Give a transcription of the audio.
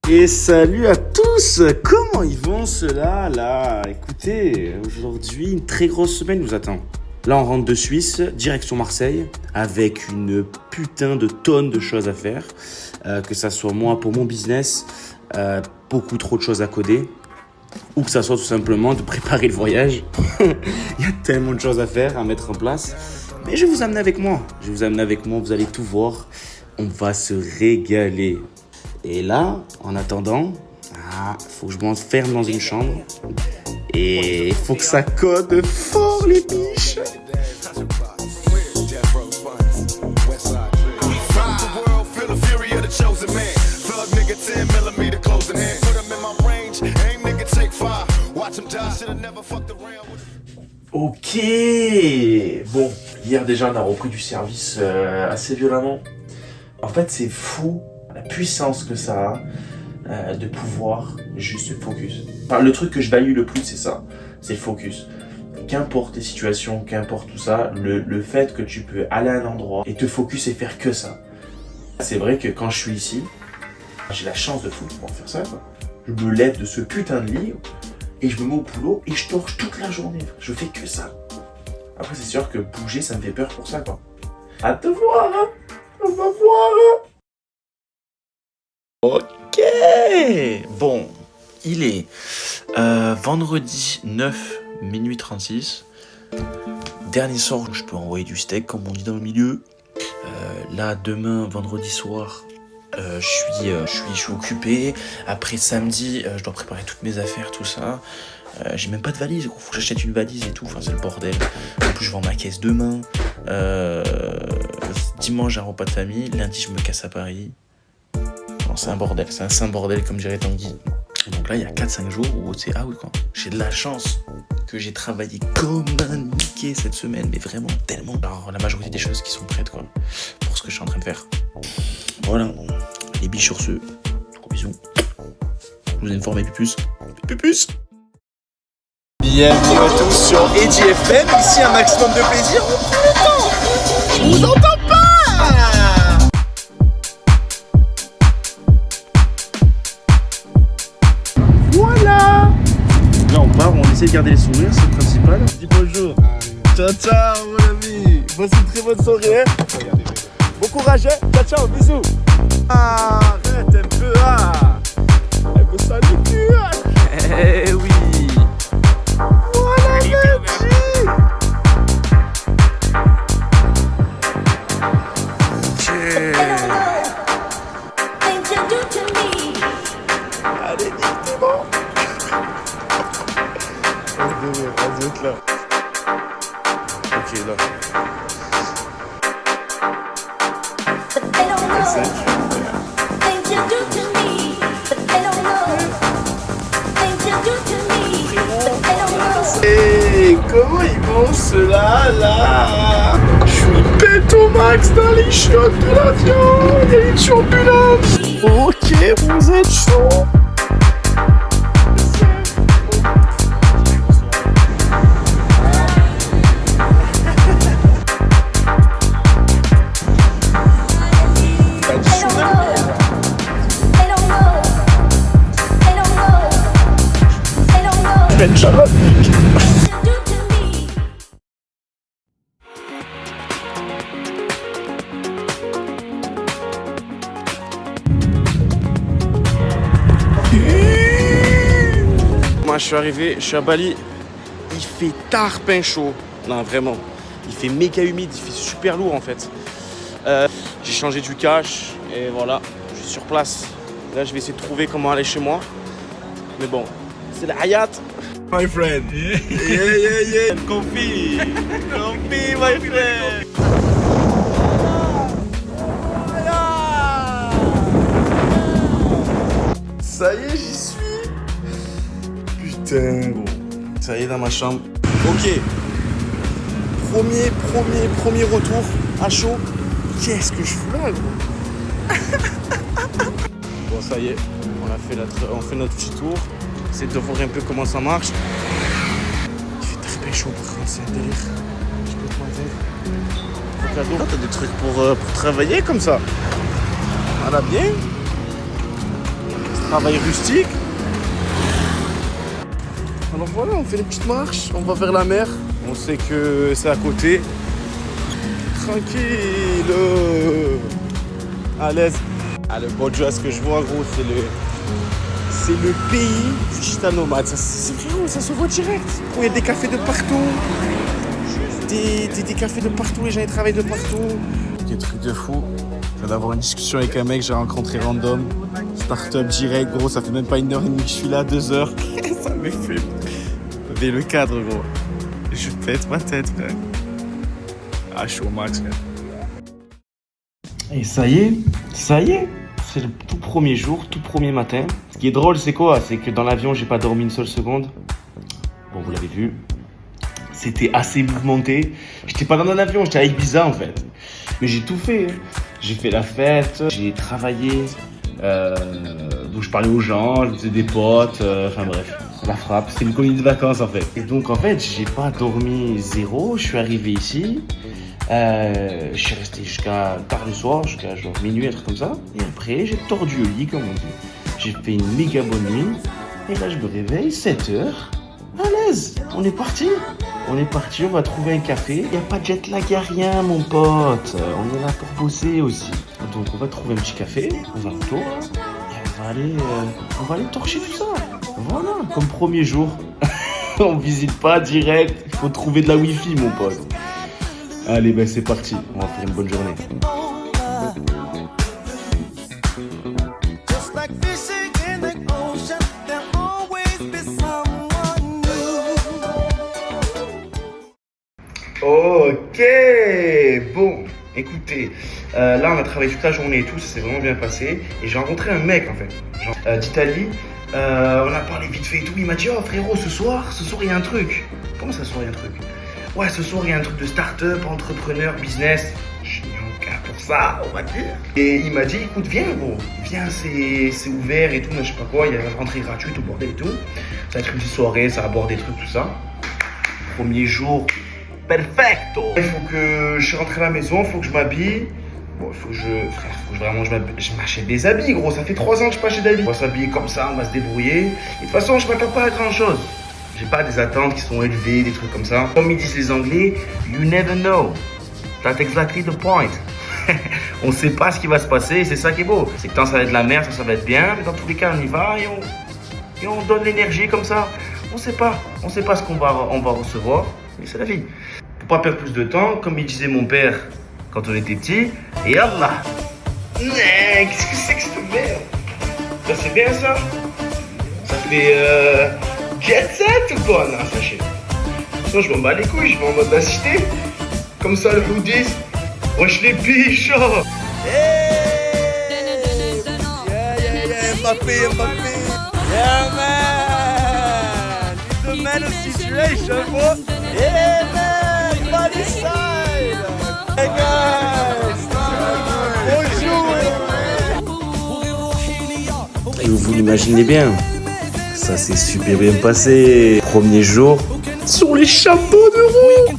Et salut à tous, comment ils vont ceux-là là? Écoutez, aujourd'hui une très grosse semaine nous attend. Là on rentre de Suisse, direction Marseille, avec une putain de tonne de choses à faire. Que ça soit moi pour mon business, beaucoup trop de choses à coder, ou que ça soit tout simplement de préparer le voyage. Il y a tellement de choses à faire, à mettre en place. Mais je vais vous amener avec moi, vous allez tout voir. On va se régaler. Et là, en attendant, faut que je m'enferme dans une chambre. Et il faut que ça code fort les biches. Ok, bon, hier déjà on a repris du service assez violemment. En fait c'est fou la puissance que ça a de pouvoir juste focus. Enfin, le truc que je value le plus c'est ça, c'est le focus. Qu'importe les situations, qu'importe tout ça, le fait que tu peux aller à un endroit et te focus et faire que ça. C'est vrai que quand je suis ici, j'ai la chance de fou de pouvoir faire ça quoi. Je me lève de ce putain de lit et je me mets au boulot et je torche toute la journée. Je fais que ça. Après c'est sûr que bouger ça me fait peur pour ça quoi. À te voir hein. On va voir. Ok. Bon, il est vendredi 9 minuit 36. Dernier soir où je peux envoyer du steak comme on dit dans le milieu. Là demain vendredi soir je suis occupé. Après samedi je dois préparer toutes mes affaires tout ça. J'ai même pas de valise, faut que j'achète une valise et tout, enfin c'est le bordel. En plus je vends ma caisse demain. Dimanche j'ai un repas de famille, lundi je me casse à Paris. Non, c'est un bordel, c'est un saint bordel comme dirait Tanguy. Donc là il y a 4-5 jours où c'est out quoi. J'ai de la chance que j'ai travaillé comme un niqué cette semaine, mais vraiment tellement. Alors la majorité des choses qui sont prêtes quoi, pour ce que je suis en train de faire. Voilà, les biches sur ce, gros bisous. Je vous informe pupus. Pupus. Bienvenue à tous sur Eddy FM, ici un maximum de plaisir, on prend le temps. Je vous entends pas. Voilà. Là on part, on essaie de garder les sourires, c'est le principal. Dis bonjour. Ciao ciao mon ami. Voici une très bonne soirée. Bon courage, hein. Ciao ciao, bisous. Arrête un peu, elle me salue le cul. Eh oui. Voilà, merci. Allez, t'es bon. Vas-y, là. Ok, là. Hey, comment ils vont ceux-là là? Je suis bête au max dans les chiottes de l'avion, il y a une turbulence. Ok, vous êtes chaud. Charlotte. Moi je suis arrivé, je suis à Bali, il fait tarpin chaud, non vraiment, il fait méga humide, il fait super lourd en fait. J'ai changé du cash et voilà, je suis sur place. Là je vais essayer de trouver comment aller chez moi, mais bon, c'est la Hayat. My friend. Yeah. Comfy, my friend. Ça y est, j'y suis. Putain, gros. Ça y est, dans ma chambre. Ok. Premier retour à chaud. Qu'est-ce que je fous là, gros? Bon, ça y est. On fait notre petit tour. Essayer de voir un peu comment ça marche. Il fait très chaud par contre, c'est un délire. Je peux te mentir. Cadeau, t'as des trucs pour travailler comme ça. Voilà bien. Travail rustique. Alors voilà, on fait des petites marches, on va vers la mer. On sait que c'est à côté. Tranquille. À l'aise. Ah, le Bodja, ce que je vois, gros, c'est le pays digital nomade. C'est frérot, ça se voit direct. Il y a des cafés de partout. Des cafés de partout, les gens ils travaillent de partout. Des trucs de fou. Je viens d'avoir une discussion avec un mec que j'ai rencontré random. Start-up direct, gros, ça fait même pas 1h30 que je suis là, 2h. Ça me fait. Mais le cadre, gros. Je pète ma tête, frère. Ah, je suis au max, frère. Et ça y est, c'est le tout premier jour, tout premier matin. Ce qui est drôle, c'est quoi? C'est que dans l'avion, j'ai pas dormi une seule seconde. Bon, vous l'avez vu. C'était assez mouvementé. J'étais pas dans un avion, j'étais à Ibiza en fait. Mais j'ai tout fait. J'ai fait la fête, j'ai travaillé. Donc je parlais aux gens, je faisais des potes. Enfin bref, la frappe. C'était une colonie de vacances en fait. Et donc en fait, j'ai pas dormi zéro. Je suis arrivé ici. Je suis resté jusqu'à tard le soir, jusqu'à genre minuit, un truc comme ça. Et après, j'ai tordu le lit, comme on dit. J'ai fait une méga bonne nuit. Et là, je me réveille, 7h. À l'aise. On est parti, on va trouver un café. Il n'y a pas de jet lag, il n'y a rien, mon pote. On est là pour bosser aussi. Donc, on va trouver un petit café, on va retour. Et on va aller torcher tout ça. Voilà, comme premier jour. On visite pas direct. Il faut trouver de la wifi, mon pote. Allez, ben c'est parti, on va faire une bonne journée. Ok, bon, écoutez, là on a travaillé toute la journée et tout, ça s'est vraiment bien passé. Et j'ai rencontré un mec en fait, d'Italie. On a parlé vite fait et tout, il m'a dit oh frérot, ce soir il y a un truc. Comment ça, ce soir il y a un truc? Ouais, ce soir il y a un truc de start-up, entrepreneur, business. Je suis en cas pour ça, on va dire. Et il m'a dit écoute, viens gros, viens, c'est ouvert et tout, je sais pas quoi, il y a la rentrée gratuite au bordel et tout. Ça va être une petite soirée, ça va boire des trucs, tout ça. Premier jour, perfecto. Il faut que je suis rentré à la maison, il faut que je m'habille. Bon, il faut que je m'achète des habits gros, ça fait 3 ans que je pas achète d'habits. On va s'habiller comme ça, on va se débrouiller. Et de toute façon, je m'attends pas à grand chose. J'ai pas des attentes qui sont élevées, des trucs comme ça. Comme ils disent les Anglais, you never know. That's exactly the point. On sait pas ce qui va se passer, c'est ça qui est beau. C'est que tant ça va être de la merde, ça va être bien, mais dans tous les cas on y va et on donne l'énergie comme ça. On sait pas ce qu'on va recevoir, mais c'est la vie. Pour pas perdre plus de temps, comme il disait mon père quand on était petit, et Allah. Qu'est-ce que c'est que cette merde? Ça c'est bien ça? Ça fait jet set ou quoi? Non, sachez. Sinon je m'en bats les couilles, je vais en mode la cité. Comme ça le hoodies. Wesh les biches. Mbappé. Yeah man. He's the man of situation, bro. Yeah man. Body side. Hey guys. Bonjour. Et vous l'imaginez bien. Ça s'est super bien passé. Premier jour. Sur les chapeaux de roue.